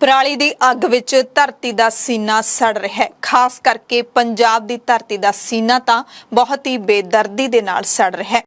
पराली दी अग विच धरती दा सीना सड़ रहा है। खास करके पंजाब दी धरती दा सीना तां बहुत ही बेदर्दी दे नाल सड़ रहा है।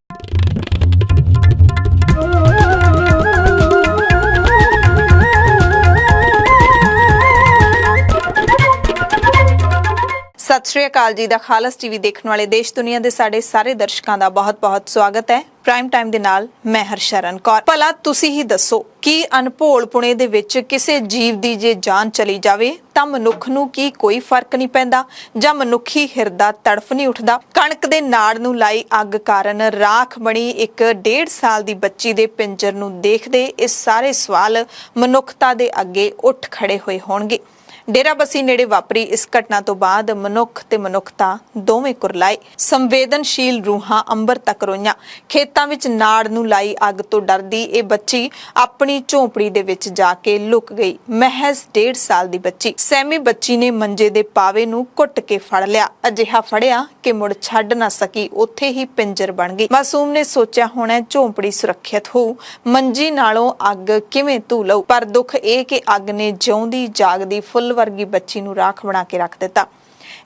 सत श्री अकाल जी। दा खालस टीवी देखने वाले देश दुनिया के साडे सारे दर्शकों का बहुत बहुत स्वागत है। प्राइम टाइम दे नाल मैं हरशरण कौर। भला तुसी ही दसो कि अनभोलपुणे दे विच किसी जीव दी जे जान चली जावे तां मनुख नूं की कोई फर्क नहीं पैंदा जां मनुखी हिरदा तड़फ नहीं उठदा। कणक दे नाड़ नूं लाई अग कारण राख बणी एक 1.5 साल दी बच्ची दे पिंजर नूं देखदे इस सारे सवाल मनुखता दे अगे उठ खड़े होए होणगे। डेराबस्सी नेड़े वापरी इस घटना तो बाद मनुख ते मनुखता दोवें कुरलाए। संवेदनशील रूहां अंबर तक रोईयां। खेतां विच नाड़ नूं लाई अग तो डरदी ये बच्ची अपनी झोंपड़ी दे विच जाके लुक गई। महज 1.5 साल दी बच्ची सैमी बच्ची ने मंजे दे पावे नूं घुट के फड़ लिया। अजिहा फड़िया कि मुड़ छड्ड ना सकी, उत्थे ही पिंजर बन गई। मासूम ने सोचा होना झोंपड़ी सुरक्षित होऊ, मंजी नालों अग किवें धू लऊ। पर दुख ये कि अग ने जिउंदी जागदी फुੱਲ वर्गी बच्ची नूं राख बना के रख दिता।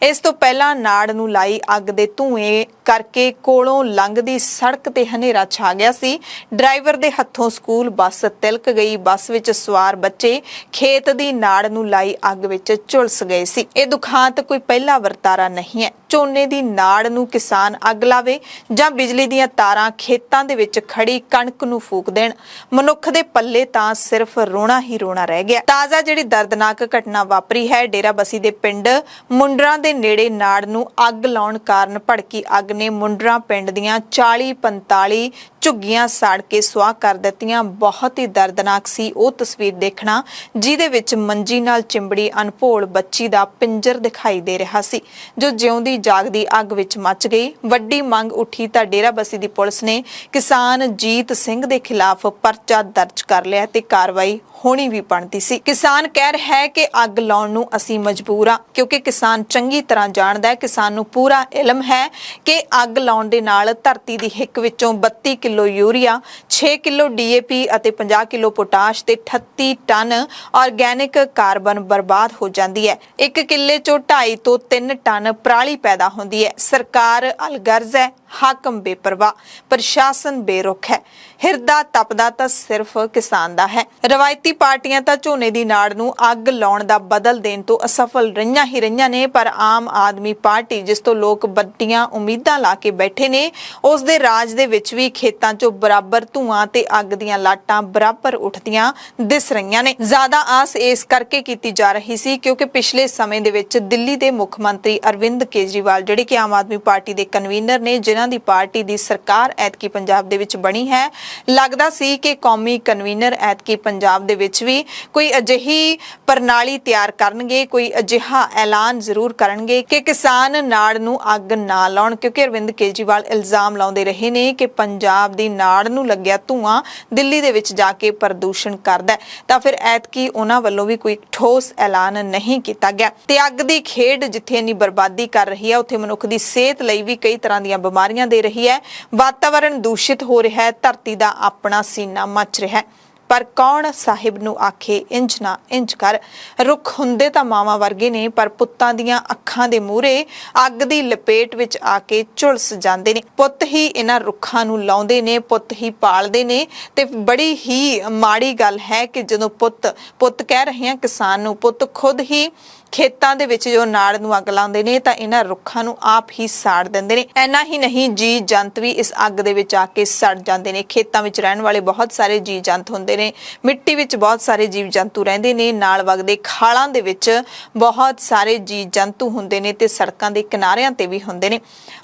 इस तो पहला नाड़ नूं लाई अग दे धुएं करके कोलों लंघदी सड़क ते हनेरा छा गया सी। ड्राइवर दे हत्थों स्कूल बस तिलक गई। बस विच सवार बच्चे खेत दी नाड़ नूं लाई अग विच झुलस गए सी। ये दुखांत कोई पहला वरतारा नहीं है। झोने दी नाड़ नूं किसान अग लावे जां बिजली दीयां तारां खेतां दे विच खड़ी कणक नूं फूक देण, मनुख दे पल्ले तां सिर्फ रोना ही रोना रह गया। ताज़ा जिहड़ी दर्दनाक घटना वापरी है डेराबस्सी दे पिंड मुंडरा दे नेड़े नाड़ नूं अग लाउण कारण भड़की अग ने मुंडरा पिंड दीयां 40-45 झुग्गियां साड़ के सुआह कर दित्तियां। बहुत ही दर्दनाक सी वो तस्वीर देखना जिहदे विच मंजी नाल चिंबड़ी अनभोल बच्ची दा पिंजर दिखाई दे रहा सी जो जिउंदी जागदी अग विच मच गई। वड्डी मंग उठी तां डेराबस्सी दी पुलिस ने किसान जीत सिंह दे खिलाफ परचा दर्ज कर लिया ते कार्रवाई होनी भी बनती सी। किसान कह रहा है कि अग लाउण नूं असीं मजबूर आ क्योंकि किसान चंगी तरह जानदा है, किसान नूं पूरा इलम है कि अग लाउण दे नाल धरती दी हिक विचों 32 किलो यूरिया, 6 किलो DAP ਅਤੇ 50 किलो पोटाश ते 38 टन ऑर्गेनिक कार्बन बर्बाद हो जाती है। एक किले चों 2.5 ਤੋਂ 3 टन पराली पैदा होती है। सरकार अलगर्ज है, हाकम बेपरवाह, प्रशासन बेरुख है। हिरदा तपदा तां सिर्फ किसान दा है। रवायती पार्टियां तां झोने दी नाड़ नूं अग लाउण दा बदल देण तो असफल रहीआं ही रहीआं ने, पर आम आदमी पार्टी जिस तो लोग बड्डियां उम्मीदां ला के बैठे ने उस दे राज दे विच भी खेतां चों बराबर धुआं ते अग दीयां लाटां बराबर उठदियां दिस रहीआं ने। ज्यादा आस इस करके कीती जा रही सी क्योंकि पिछले समय दे विच दिल्ली दे मुख मंत्री अरविंद केजरीवाल जिहड़े कि आम आदमी पार्टी दे कन्वीनर ने, जिन्हां दी पार्टी दी सरकार ऐतकी पंजाब दे विच बनी है, लगदा सी कि कौमी कन्वीनर ऐतकी पंजाब दे विच भी कोई अजिही प्रणाली तैयार करनगे, कोई अजिहा ऐलान जरूर करनगे कि किसान नाड़ नूं अग ना लाउण। क्योंकि अरविंद केजरीवाल इल्जाम लाउंदे रहे ने कि पंजाब दी नाड़ नूं लग्गिया धुआं दिल्ली दे विच जाके प्रदूषण करदा है, तां फिर ऐतकी उन्हां वल्लों भी कोई ठोस ऐलान नहीं कीता गया। ते अग दी खेड जिथे इन्नी बर्बादी कर रही है उत्थे मनुख दी सेहत लई भी कई तरह दीयां बीमारियां दे रही है। वातावरण दूषित हो रहा है, धरती दा अपना सीना मच रहा है। पर कौन साहिब नूं आखे इंज ना इंज कर। रुख हुंदे तां मावां वर्गे ने, पर पुत्तां दीयां अखां दे मूहरे अग दी लपेट विच आके झुलस जांदे ने। पुत्त ही इन्हां रुखां नूं लाउंदे ने, पुत्त ही पालदे ने। ते बड़ी ही माड़ी गल है कि जदों पुत्त कह रहे हैं किसान नूं, पुत्त खुद ही खेतां दे विच जो नाड़ नूं अग लाउंदे ने तां इन्हां रुखां नूं आप ही साड़ दिंदे ने। ऐना ही नहीं, जी जंत भी इस अग दे विच आके सड़ जांदे ने। खेतां विच रहण वाले बहुत सारे जी जंत हुंदे ने, मिट्टी विच बहुत सारे जीव जंतु रहिंदे ने, नाल वगदे खालां दे विच बहुत सारे जी जंतु हुंदे ने ते सड़कां दे किनारिਆਂ ते भी हुंदे ने।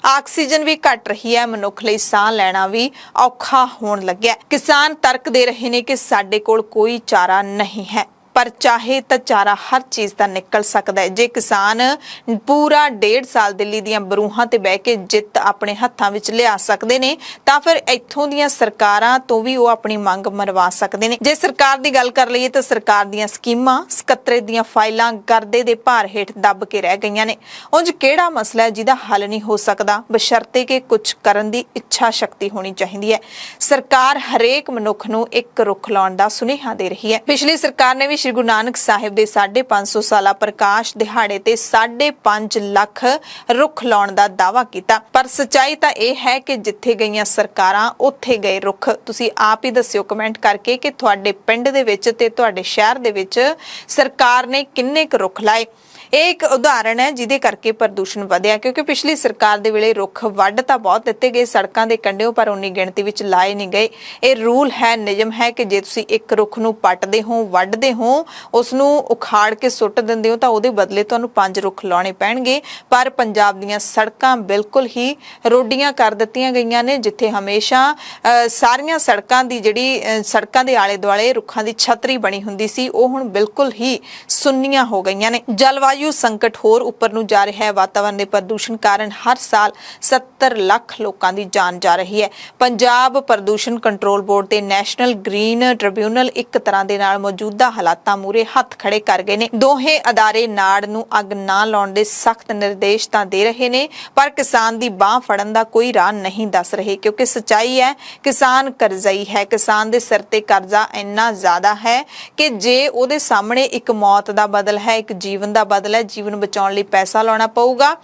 ऑक्सीजन भी घट रही है, मनुख लई साह लैना भी औखा होण लग्गिआ। किसान तर्क दे रहे ने कि साडे कोल कोई चारा नहीं है, पर चाहे तो चारा हर चीज़ का निकल सकता है। जे किसान पूरा 1.5 साल दिल्ली दीयां बरूहां ते बह के जित अपने हत्थां विच लिया सकते हैं तां फिर इत्थों दीयां सरकारां तो भी वो अपनी मंग मनवा सकते हैं। जे सरकार की गल कर लईए तो सरकार दीयां स्कीमां सकत्रे दीयां फाइलां गर्दे दे भार हेठ दब के रह गईयां ने। उंज किहड़ा मसला है जिहदा हल नहीं हो सकता, बशर्ते कि कुछ करन दी इच्छा शक्ति होनी चाहिए है। सरकार हरेक मनुख नूं एक रुख लाउण दा सुनेहा दे रही है। पिछली सरकार ने भी श्री गुरु नानक साहिब ਦੇ 550 ਸਾਲਾ ਪ੍ਰਕਾਸ਼ ਦਿਹਾੜੇ ਤੇ 5.5 ਲੱਖ ਰੁੱਖ ਲਾਉਣ ਦਾ ਦਾਅਵਾ ਕੀਤਾ। ਪਰ ਸੱਚਾਈ ਤਾਂ ਇਹ ਹੈ ਕਿ ਜਿੱਥੇ ਗਈਆਂ ਸਰਕਾਰਾਂ ਉੱਥੇ ਗਏ ਰੁੱਖ। ਤੁਸੀਂ ਆਪ ਹੀ ਦੱਸਿਓ ਕਮੈਂਟ ਕਰਕੇ ਕਿ ਤੁਹਾਡੇ ਪਿੰਡ ਦੇ ਵਿੱਚ ਤੇ ਤੁਹਾਡੇ ਸ਼ਹਿਰ ਦੇ ਵਿੱਚ ਸਰਕਾਰ ਨੇ ਕਿੰਨੇ ਕੁ ਰੁੱਖ ਲਾਏ। ਇਹ ਇੱਕ ਉਦਾਹਰਣ ਹੈ ਜਿਹਦੇ ਕਰਕੇ ਪ੍ਰਦੂਸ਼ਣ ਵਧਿਆ, ਕਿਉਂਕਿ ਪਿਛਲੀ ਸਰਕਾਰ ਦੇ ਵੇਲੇ ਰੁੱਖ ਵੱਢ ਤਾਂ ਬਹੁਤ ਦਿੱਤੇ ਗਏ ਸੜਕਾਂ ਦੇ ਕੰਢਿਓਂ, ਪਰ ਉਨੀ ਗਿਣਤੀ ਵਿੱਚ ਲਾਏ ਨਹੀਂ ਗਏ। ਇਹ ਰੂਲ ਹੈ, ਨਿਯਮ ਹੈ ਕਿ ਜੇ ਤੁਸੀਂ ਇੱਕ ਰੁੱਖ ਨੂੰ ਪੱਟਦੇ ਹੋ, ਵੱਢਦੇ ਹੋ, ਉਸ ਨੂੰ ਉਖਾੜ ਕੇ ਸੁੱਟ ਦਿੰਦੇ ਹੋ ਤਾਂ ਉਹਦੇ ਬਦਲੇ ਤੁਹਾਨੂੰ 5 ਰੁੱਖ ਲਾਉਣੇ ਪੈਣਗੇ। ਪਰ ਪੰਜਾਬ ਦੀਆਂ ਸੜਕਾਂ ਬਿਲਕੁਲ ਹੀ ਰੋਡੀਆਂ ਕਰ ਦਿੱਤੀਆਂ ਗਈਆਂ ਨੇ, ਜਿੱਥੇ ਹਮੇਸ਼ਾ ਸਾਰੀਆਂ ਸੜਕਾਂ ਦੀ ਜਿਹੜੀ ਸੜਕਾਂ ਦੇ ਆਲੇ ਦੁਆਲੇ ਰੁੱਖਾਂ ਦੀ ਛਤਰੀ ਬਣੀ ਹੁੰਦੀ ਸੀ, ਉਹ ਹੁਣ ਬਿਲਕੁਲ ਹੀ ਸੁੰਨੀਆਂ ਹੋ ਗਈਆਂ ਨੇ। ਜਲਵਾਯੂ ਸੰਕਟ ਹੋਰ ਉੱਪਰ ਨੂੰ ਜਾ ਰਿਹਾ ਹੈ। ਵਾਤਾਵਰਣ ਦੇ ਪ੍ਰਦੂਸ਼ਣ ਕਾਰਨ ਹਰ ਸਾਲ 70 ਲੱਖ ਲੋਕਾਂ ਦੀ ਜਾਨ ਜਾ ਰਹੀ ਹੈ। ਪੰਜਾਬ ਪ੍ਰਦੂਸ਼ਣ ਕੰਟਰੋਲ ਬੋਰਡ ਤੇ ਨੈਸ਼ਨਲ ਗ੍ਰੀਨ ਟ੍ਰਿਬਿਊਨਲ ਇੱਕ ਤਰ੍ਹਾਂ ਦੇ ਨਾਲ ਮੌਜੂਦਾ ਹਾਲਾਤਾਂ ਮੂਰੇ ਹੱਥ ਖੜੇ ਕਰ ਗਏ ਨੇ। ਦੋਹੇ ਅਦਾਰੇ ਨਾੜ ਨੂੰ ਅੱਗ ਨਾ ਲਾਉਣ ਦੇ ਸਖਤ ਨਿਰਦੇਸ਼ ਤਾਂ ਦੇ ਰਹੇ ਨੇ, ਪਰ ਕਿਸਾਨ ਦੀ ਬਾਹ ਫੜਨ ਦਾ ਕੋਈ ਰਾਹ ਨਹੀਂ ਦੱਸ ਰਹੇ, ਕਿਉਂਕਿ ਸੱਚਾਈ ਹੈ ਕਿਸਾਨ ਕਰਜ਼ਈ ਹੈ। ਕਿਸਾਨ ਦੇ ਸਿਰ ਤੇ ਕਰਜ਼ਾ ਇੰਨਾ ਜ਼ਿਆਦਾ ਹੈ ਕਿ ਜੇ ਉਹਦੇ ਸਾਹਮਣੇ ਇੱਕ ਮੌਤ ਦਾ ਬਦਲ ਹੈ, ਇੱਕ ਜੀਵਨ ਦਾ ਬਦਲ ਹੈ, ਜੀਵਨ ਬਚਾਉਣ ਲਈ ਪੈਸਾ ਲਾਉਣਾ ਪਊਗਾ,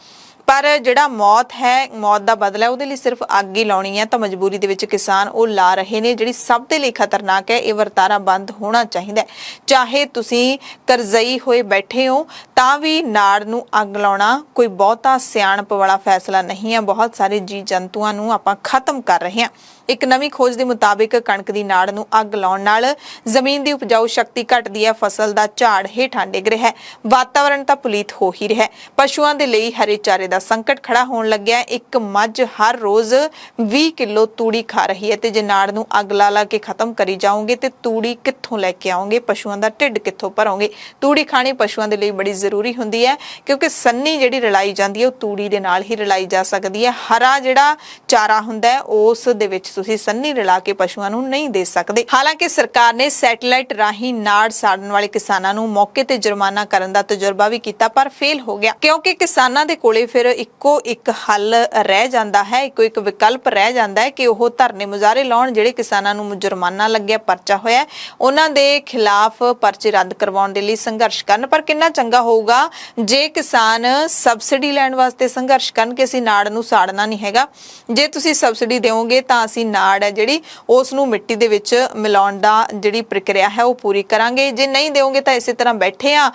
ਪਰ ਜਿਹੜਾ ਮੌਤ ਹੈ, ਮੌਤ ਦਾ ਬਦਲਾ ਹੈ, ਉਹਦੇ ਲਈ ਸਿਰਫ ਅੱਗ ਹੀ ਲਾਉਣੀ ਹੈ, ਤਾਂ ਮਜਬੂਰੀ ਦੇ ਵਿੱਚ ਕਿਸਾਨ ਉਹ ਲਾ ਰਹੇ ਨੇ, ਜਿਹੜੀ ਸਭ ਦੇ ਲਈ ਖਤਰਨਾਕ ਹੈ। ਇਹ ਵਰਤਾਰਾ ਬੰਦ ਹੋਣਾ ਚਾਹੀਦਾ ਹੈ। ਚਾਹੇ ਤੁਸੀਂ ਕਰਜ਼ਈ ਹੋਏ ਬੈਠੇ ਹੋ ਤਾਂ ਵੀ ਨਾੜ ਨੂੰ ਅੱਗ ਲਾਉਣਾ ਕੋਈ ਬਹੁਤਾ ਸਿਆਣਪ ਵਾਲਾ ਫੈਸਲਾ ਨਹੀਂ ਹੈ। ਬਹੁਤ ਸਾਰੇ ਜੀਵ ਜੰਤੂਆਂ ਨੂੰ ਆਪਾਂ ਖਤਮ ਕਰ ਰਹੇ ਹਾਂ। ਇੱਕ ਨਵੀਂ ਖੋਜ ਦੇ ਮੁਤਾਬਿਕ ਕਣਕ ਦੀ ਨਾੜ ਨੂੰ ਅੱਗ ਲਾਉਣ ਨਾਲ ਜ਼ਮੀਨ ਦੀ ਉਪਜਾਊ ਸ਼ਕਤੀ ਘਟਦੀ ਹੈ, ਫਸਲ ਦਾ ਝਾੜ ਹੇਠਾਂ ਡਿੱਗ ਰਿਹਾ ਹੈ, ਵਾਤਾਵਰਣ ਤਾਂ ਪਲੀਤ ਹੋ ਹੀ ਰਿਹਾ ਹੈ। ਪਸ਼ੂਆਂ ਦੇ ਲਈ ਹਰੇ ਚਾਰੇ ਦਾ ਸੰਕਟ ਖੜਾ ਹੋਣ ਲੱਗਿਆ। ਇੱਕ ਮੱਝ ਹਰ ਰੋਜ਼ 20 ਕਿਲੋ ਤੂੜੀ ਖਾ ਰਹੀ ਹੈ, ਤੇ ਜੇ ਨਾੜ ਨੂੰ ਅੱਗ ਲਾ ਕੇ ਖਤਮ ਕਰੀ ਜਾਓਗੇ ਤੇ ਤੂੜੀ ਕਿੱਥੋਂ ਲੈ ਕੇ ਆਓਗੇ? ਪਸ਼ੂਆਂ ਦਾ ਢਿੱਡ ਕਿੱਥੋਂ ਭਰੋਗੇ? ਤੂੜੀ ਖਾਣੀ ਪਸ਼ੂਆਂ ਦੇ ਲਈ ਬੜੀ ਜ਼ਰੂਰੀ ਹੁੰਦੀ ਹੈ, ਕਿਉਂਕਿ ਸੰਨੀ ਜਿਹੜੀ ਰਲਾਈ ਜਾਂਦੀ ਹੈ ਉਹ ਤੂੜੀ ਦੇ ਨਾਲ ਹੀ ਰਲਾਈ ਜਾ ਸਕਦੀ ਹੈ। ਹਰਾ ਜਿਹੜਾ ਚਾਰਾ ਹੁੰਦਾ ਹੈ ਉਸ ਦੇ ਵਿੱਚ ਤੁਸੀਂ ਸੰਨੀ ਰਲਾ ਕੇ ਪਸ਼ੂਆਂ ਨੂੰ ਨਹੀਂ ਦੇ ਸਕਦੇ। ਹਾਲਾਂਕਿ ਸਰਕਾਰ ਨੇ ਸੈਟੇਲਾਈਟ ਰਾਹੀਂ ਨਾੜ ਸਾੜਨ ਵਾਲੇ ਕਿਸਾਨਾਂ ਨੂੰ ਮੌਕੇ ਤੇ ਜੁਰਮਾਨਾ ਕਰਨ ਦਾ ਤਜਰਬਾ ਵੀ ਕੀਤਾ, ਪਰ ਫੇਲ ਹੋ ਗਿਆ, ਕਿਉਂਕਿ ਕਿਸਾਨਾਂ ਦੇ ਕੋਲੇ ਫਿਰ ਇੱਕੋ ਇੱਕ ਹੱਲ ਰਹਿ ਜਾਂਦਾ ਹੈ, ਇੱਕੋ ਇੱਕ ਵਿਕਲਪ ਰਹਿ ਜਾਂਦਾ ਹੈ ਕਿ ਉਹ ਧਰਨੇ ਮੁਜ਼ਾਹਰੇ ਲਾਉਣ। ਜਿਹੜੇ ਕਿਸਾਨਾਂ ਨੂੰ ਜੁਰਮਾਨਾ ਲੱਗਿਆ, ਪਰਚਾ ਹੋਇਆ, ਉਹਨਾਂ ਦੇ ਖਿਲਾਫ ਪਰਚੇ ਰੱਦ ਕਰਵਾਉਣ ਦੇ ਲਈ ਸੰਘਰਸ਼ ਕਰਨ। ਪਰ ਕਿੰਨਾ ਚੰਗਾ ਹੋਊਗਾ ਜੇ ਕਿਸਾਨ ਸਬਸਿਡੀ ਲੈਣ ਵਾਸਤੇ ਸੰਘਰਸ਼ ਕਰਨ ਕਿ ਅਸੀਂ ਨਾੜ ਨੂੰ ਸਾੜਨਾ ਨਹੀਂ ਹੈਗਾ। ਜੇ ਤੁਸੀਂ ਸਬਸਿਡੀ ਦਿਓਗੇ ਤਾਂ ਅਸੀਂ ਨਾੜ ਹੈ ਜਿਹੜੀ ਉਸ ਨੂੰ ਮਿੱਟੀ ਦੇ ਵਿੱਚ ਮਿਲਾਉਣ ਦਾ ਜਿਹੜੀ ਪ੍ਰਕਿਰਿਆ ਹੈ ਉਹ ਪੂਰੀ ਕਰਾਂਗੇ। ਜੇ ਨਹੀਂ ਦਿਓਗੇ ਤਾਂ ਇਸੇ ਤਰ੍ਹਾਂ ਬੈਠੇ ਆ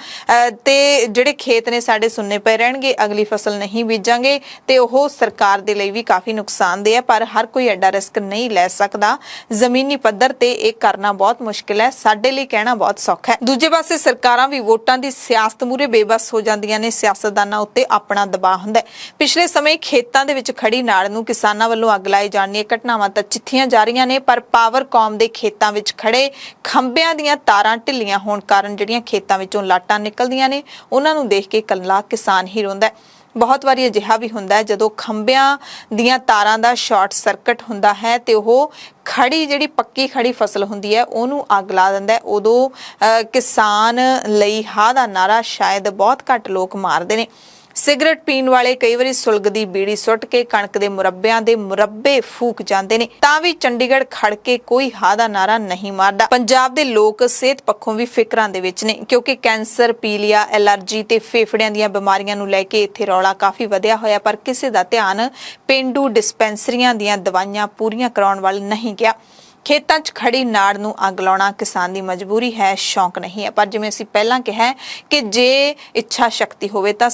ਤੇ ਜਿਹੜੇ ਖੇਤ ਨੇ ਸਾਡੇ ਸੁੰਨੇ ਪਏ ਰਹਿਣਗੇ, ਅਗਲੀ ਫਸਲ ਨਹੀਂ ਬੀਜਾਂਗੇ, ਤੇ ਉਹ ਸਰਕਾਰ ਦੇ ਲਈ ਵੀ ਕਾਫੀ ਨੁਕਸਾਨਦੇਹ ਹੈ। ਪਰ ਹਰ ਕੋਈ ਐਡਾ ਰਿਸਕ ਨਹੀਂ ਲੈ ਸਕਦਾ। ਜ਼ਮੀਨੀ ਪੱਧਰ ਤੇ ਇਹ ਕਰਨਾ ਬਹੁਤ ਮੁਸ਼ਕਿਲ ਹੈ, ਸਾਡੇ ਲਈ ਕਹਿਣਾ ਬਹੁਤ ਸੌਖਾ ਹੈ। ਦੂਜੇ ਪਾਸੇ ਸਰਕਾਰਾਂ ਵੀ ਵੋਟਾਂ ਦੀ ਸਿਆਸਤ ਮੂਰੇ ਬੇਬਸ ਹੋ ਜਾਂਦੀਆਂ ਨੇ। ਸਿਆਸਤਦਾਨਾਂ ਉੱਤੇ ਆਪਣਾ ਦਬਾਅ ਹੁੰਦਾ ਹੈ। ਪਿਛਲੇ ਸਮੇਂ ਖੇਤਾਂ ਦੇ ਵਿੱਚ ਖੜੀ ਨਾੜ ਨੂੰ ਕਿਸਾਨਾਂ ਵੱਲੋਂ ਅੱਗ ਲਾਏ ਜਾਣ ਦੀਆਂ ਘਟਨਾਵਾਂ ਤਾਂ ਚਿੱਠੀਆਂ ਜਾ ਰਹੀਆਂ ਨੇ, ਪਰ ਪਾਵਰਕਾਮ ਦੇ ਖੇਤਾਂ ਵਿੱਚ ਖੜੇ ਖੰਭਿਆਂ ਦੀਆਂ ਤਾਰਾਂ ਢਿੱਲੀਆਂ ਹੋਣ ਕਾਰਨ ਜਿਹੜੀਆਂ ਖੇਤਾਂ ਵਿੱਚੋਂ ਲਾਟਾਂ ਨਿਕਲਦੀਆਂ ਨੇ, ਉਹਨਾਂ ਨੂੰ ਦੇਖ ਕੇ ਇਕੱਲਾ ਕਿਸਾਨ ਹੀ ਰੋਂਦਾ ਹੈ। ਬਹੁਤ ਵਾਰੀ ਅਜਿਹਾ ਵੀ ਹੁੰਦਾ ਹੈ ਜਦੋਂ ਖੰਭਿਆਂ ਦੀਆਂ ਤਾਰਾਂ ਦਾ ਸ਼ਾਰਟ ਸਰਕਟ ਹੁੰਦਾ ਹੈ ਤੇ ਉਹ ਖੜੀ ਜਿਹੜੀ ਪੱਕੀ ਖੜੀ ਫਸਲ ਹੁੰਦੀ ਹੈ ਉਹਨੂੰ ਅੱਗ ਲਾ ਦਿੰਦਾ ਹੈ। ਉਦੋਂ ਕਿਸਾਨ ਲਈ ਹਾਂ ਦਾ ਨਾਰਾ ਸ਼ਾਇਦ ਬਹੁਤ ਘੱਟ ਲੋਕ ਮਾਰਦੇ ਨੇ। ਸਿਗਰਟ ਪੀਣ ਵਾਲੇ ਕਈ ਵਾਰੀ ਸੁਲਗਦੀ ਬੀੜੀ ਸੁੱਟ ਕੇ ਕਣਕ ਦੇ ਮੁਰੱਬਿਆਂ ਦੇ ਮੁਰੱਬੇ ਫੂਕ ਜਾਂਦੇ ਨੇ, ਤਾਂ ਵੀ ਚੰਡੀਗੜ੍ਹ ਖੜ ਕੇ ਕੋਈ ਹਾਂ ਦਾ ਨਾਰਾ ਨਹੀਂ ਮਾਰਦਾ। ਪੰਜਾਬ ਦੇ ਲੋਕ ਸਿਹਤ ਪੱਖੋਂ ਵੀ ਫਿਕਰਾਂ ਦੇ ਵਿੱਚ ਨੇ, ਕਿਉਂਕਿ ਕੈਂਸਰ, ਪੀਲੀਆ, ਐਲਰਜੀ ਤੇ ਫੇਫੜਿਆਂ ਦੀਆਂ ਬਿਮਾਰੀਆਂ ਨੂੰ ਲੈ ਕੇ ਇੱਥੇ ਰੌਲਾ ਕਾਫੀ ਵਧਿਆ ਹੋਇਆ, ਪਰ ਕਿਸੇ ਦਾ ਧਿਆਨ ਪੇਂਡੂ ਡਿਸਪੈਂਸਰੀਆਂ ਦੀਆਂ ਦਵਾਈਆਂ ਪੂਰੀਆਂ ਕਰਾਉਣ ਵੱਲ ਨਹੀਂ ਗਿਆ। ਖੇਤਾਂ 'ਚ ਖੜੀ ਨਾੜ ਨੂੰ ਅੱਗ ਲਾਉਣਾ ਕਿਸਾਨ ਦੀ ਮਜਬੂਰੀ ਹੈ, ਸ਼ੌਂਕ ਨਹੀਂ ਹੈ। ਪਰ ਜਿਵੇਂ ਅਸੀਂ ਪਹਿਲਾਂ ਕਿਹਾ ਕਿ ਜੇ ਇੱਛਾ ਸ਼ਕਤੀ ਹੋਵੇ ਤਾਂ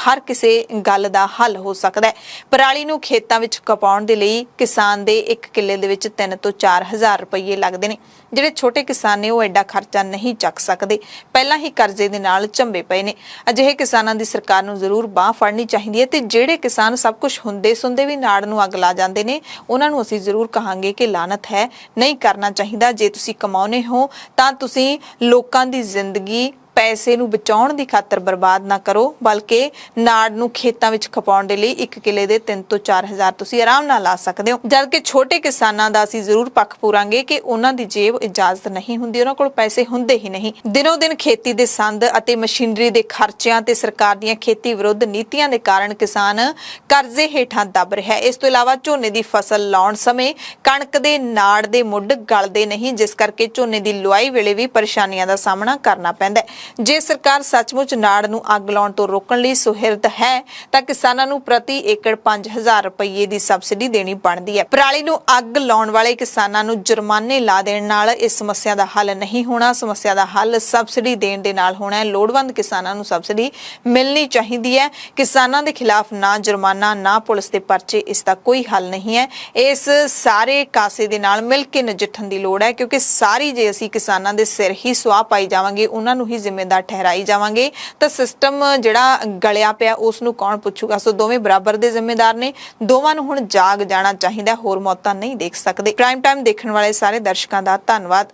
ਹਰ ਕਿਸੇ ਗੱਲ ਦਾ ਹੱਲ ਹੋ ਸਕਦਾ ਹੈ। ਪਰਾਲੀ ਨੂੰ ਖੇਤਾਂ ਵਿੱਚ ਕਪਾਉਣ ਦੇ ਲਈ ਕਿਸਾਨ ਦੇ 1 ਕਿੱਲੇ ਦੇ ਵਿੱਚ 3 ਤੋਂ 4 ਹਜ਼ਾਰ ਰੁਪਏ ਲੱਗਦੇ ਨੇ। ਜਿਹੜੇ ਛੋਟੇ ਕਿਸਾਨ ਨੇ ਉਹ ਐਡਾ ਖਰਚਾ ਨਹੀਂ ਚੱਕ ਸਕਦੇ, ਪਹਿਲਾਂ ਹੀ ਕਰਜ਼ੇ ਦੇ ਨਾਲ ਝੰਬੇ ਪਏ ਨੇ। ਅਜਿਹੇ ਕਿਸਾਨਾਂ ਦੀ ਸਰਕਾਰ ਨੂੰ ਜ਼ਰੂਰ ਬਾਹ ਫੜਨੀ ਚਾਹੀਦੀ ਹੈ, ਤੇ ਜਿਹੜੇ ਕਿਸਾਨ ਸਭ ਕੁਝ ਹੁੰਦੇ ਸੁਣਦੇ ਵੀ ਨਾੜ ਨੂੰ ਅੱਗ ਲਾ ਜਾਂਦੇ ਨੇ, ਉਹਨਾਂ ਨੂੰ ਅਸੀਂ ਜ਼ਰੂਰ ਕਹਾਂਗੇ ਕਿ ਲਾਨਤ ਹੈ, ਨਹੀਂ ਕਰਨਾ ਚਾਹੀਦਾ। ਜੇ ਤੁਸੀਂ ਕਮਾਉਨੇ ਹੋ ਤਾਂ ਤੁਸੀਂ ਲੋਕਾਂ ਦੀ ਜ਼ਿੰਦਗੀ ਪੈਸੇ ਨੂੰ ਬਚਾਉਣ ਦੀ ਖਾਤਰ ਬਰਬਾਦ ਨਾ ਕਰੋ, ਬਲਕਿ ਨਾੜ ਨੂੰ ਖੇਤਾਂ ਵਿੱਚ ਖਪਾਉਣ ਦੇ ਲਈ 1 ਕਿੱਲੇ ਦੇ 3 ਤੋਂ 4 ਹਜ਼ਾਰ ਤੁਸੀਂ ਆਰਾਮ ਨਾਲ ਲਾ ਸਕਦੇ ਹੋ। ਜਦਕਿ ਛੋਟੇ ਕਿਸਾਨਾਂ ਦਾ ਅਸੀਂ ਜ਼ਰੂਰ ਪੱਖ ਪੂਰਾਂਗੇ ਕਿ ਉਹਨਾਂ ਦੀ ਜੇਬ ਇਜਾਜ਼ਤ ਨਹੀਂ ਹੁੰਦੀ, ਉਹਨਾਂ ਕੋਲ ਪੈਸੇ ਹੁੰਦੇ ਹੀ ਨਹੀਂ। ਦਿਨੋਂ ਦਿਨ ਖੇਤੀ ਦੇ ਸੰਦ ਅਤੇ ਮਸ਼ੀਨਰੀ ਦੇ ਖਰਚਿਆਂ ਤੇ ਸਰਕਾਰ ਦੀਆਂ ਖੇਤੀ ਵਿਰੁੱਧ ਨੀਤੀਆਂ ਦੇ ਕਾਰਨ ਕਿਸਾਨ ਕਰਜ਼ੇ ਹੇਠਾਂ ਦਬ ਰਿਹਾ ਹੈ। ਇਸ ਤੋਂ ਇਲਾਵਾ ਝੋਨੇ ਦੀ ਫਸਲ ਲਾਉਣ ਸਮੇਂ ਕਣਕ ਦੇ ਨਾੜ ਦੇ ਮੁੱਢ ਗਲਦੇ ਨਹੀਂ, ਜਿਸ ਕਰਕੇ ਝੋਨੇ ਦੀ ਲੁਆਈ ਵੇਲੇ ਵੀ ਪਰੇਸ਼ਾਨੀਆਂ ਦਾ ਸਾਹਮਣਾ ਕਰਨਾ ਪੈਂਦਾ ਹੈ। ਜੇ ਸਰਕਾਰ ਸੱਚਮੁੱਚ ਨਾੜ ਨੂੰ ਅੱਗ ਲਾਉਣ ਤੋਂ ਰੋਕਣ ਲਈ ਸੁਹਿਰਦ ਹੈ ਤਾਂ ਕਿਸਾਨਾਂ ਨੂੰ ਪ੍ਰਤੀ ਏਕੜ 5000 ਰੁਪਏ ਦੀ ਸਬਸਿਡੀ ਦੇਣੀ ਬਣਦੀ ਹੈ। ਪਰਾਲੀ ਨੂੰ ਅੱਗ ਲਾਉਣ ਵਾਲੇ ਕਿਸਾਨਾਂ ਨੂੰ ਜੁਰਮਾਨੇ ਲਾ ਦੇਣ ਨਾਲ ਇਸ ਸਮੱਸਿਆ ਦਾ ਹੱਲ ਨਹੀਂ ਹੋਣਾ। ਸਮੱਸਿਆ ਦਾ ਹੱਲ ਸਬਸਿਡੀ ਦੇਣ ਦੇ ਨਾਲ ਹੋਣਾ ਹੈ। ਲੋੜਵੰਦ ਕਿਸਾਨਾਂ ਨੂੰ ਸਬਸਿਡੀ ਮਿਲਣੀ ਚਾਹੀਦੀ ਹੈ। ਕਿਸਾਨਾਂ ਦੇ ਖਿਲਾਫ ਨਾ ਜੁਰਮਾਨਾ, ਨਾ ਪੁਲਿਸ ਦੇ ਪਰਚੇ, ਇਸ ਦਾ ਕੋਈ ਹੱਲ ਨਹੀਂ ਹੈ। ਇਸ ਸਾਰੇ ਕਾਸੇ ਦੇ ਨਾਲ ਮਿਲ ਕੇ ਨਜਿੱਠਣ ਦੀ ਲੋੜ ਹੈ, ਕਿਉਂਕਿ ਸਾਰੀ ਜੇ ਅਸੀਂ ਕਿਸਾਨਾਂ ਦੇ ਸਿਰ ਹੀ ਸੁਆਹ ਪਾਈ ਜਾਵਾਂਗੇ, ਉਹਨਾਂ ਨੂੰ ਹੀ ਜ਼ਿੰਮੇਦਾਰ ਠਹਿਰਾਈ ਜਾਵਾਂਗੇ, ਤਾਂ ਸਿਸਟਮ ਜਿਹੜਾ ਗਲਿਆ ਪਿਆ ਉਸ ਨੂੰ ਕੌਣ ਪੁੱਛੂਗਾ। ਸੋ ਦੋਵੇਂ ਬਰਾਬਰ ਦੇ ਜ਼ਿੰਮੇਦਾਰ ਨੇ। ਦੋਵਾਂ ਨੂੰ ਹੁਣ ਜਾਗ ਜਾਣਾ ਚਾਹੀਦਾ, ਹੋਰ ਮੌਤਾਂ ਨਹੀਂ ਦੇਖ ਸਕਦੇ। ਪ੍ਰਾਈਮ ਟਾਈਮ ਦੇਖਣ ਵਾਲੇ ਸਾਰੇ ਦਰਸ਼ਕਾਂ ਦਾ ਧੰਨਵਾਦ।